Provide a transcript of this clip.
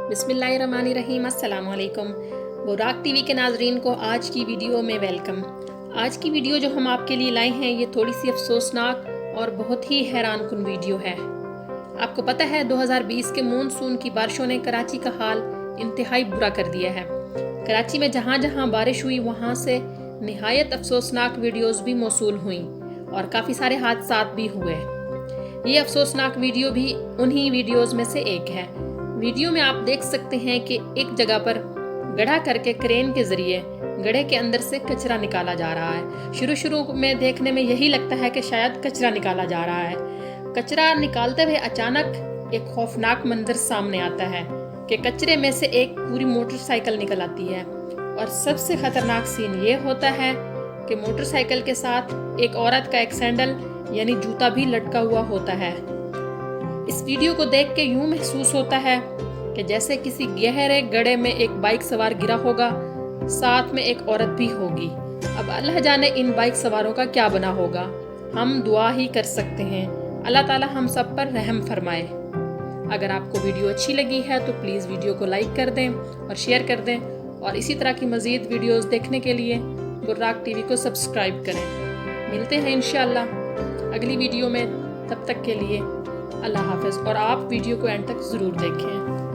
बिस्मिल्लाहिर्रहमानिर्रहीम। अस्सलाम वालेकुम। बुराक टीवी के नाजरीन को आज की वीडियो में वेलकम। आज की वीडियो जो हम आपके लिए लाए हैं ये थोड़ी सी अफसोसनाक और बहुत ही हैरान कुन वीडियो है। आपको पता है 2020 के मानसून की बारिशों ने कराची का हाल इंतहाई बुरा कर दिया है। कराची में जहाँ जहाँ बारिश हुई वहाँ से निहायत अफसोसनाक वीडियोस भी मौसूल हुई और काफ़ी सारे हादसात भी हुए। ये अफसोसनाक वीडियो भी उन्हीं वीडियोस में से एक है। वीडियो में आप देख सकते हैं कि एक जगह पर गड्ढा करके क्रेन के जरिए गड्ढे के अंदर से कचरा निकाला जा रहा है। शुरू में देखने में यही लगता है कि शायद कचरा निकाला जा रहा है। कचरा निकालते हुए अचानक एक खौफनाक मंजर सामने आता है कि कचरे में से एक पूरी मोटरसाइकिल निकल आती है और सबसे खतरनाक सीन ये होता है कि मोटरसाइकिल के साथ एक औरत का एक सैंडल यानी जूता भी लटका हुआ होता है। इस वीडियो को देख के यूं महसूस होता है कि जैसे किसी गहरे गड्ढे में एक बाइक सवार गिरा होगा, साथ में एक औरत भी होगी। अब अल्लाह जाने इन बाइक सवारों का क्या बना होगा। हम दुआ ही कर सकते हैं अल्लाह ताला हम सब पर रहम फरमाए। अगर आपको वीडियो अच्छी लगी है तो प्लीज़ वीडियो को लाइक कर दें और शेयर कर दें और इसी तरह की मज़ीद वीडियोस देखने के लिए बुर्राक टीवी को सब्सक्राइब करें। मिलते हैं इंशाअल्लाह अगली वीडियो में। तब तक के लिए अल्लाह हाफ़िज़ और आप वीडियो को एंड तक ज़रूर देखें।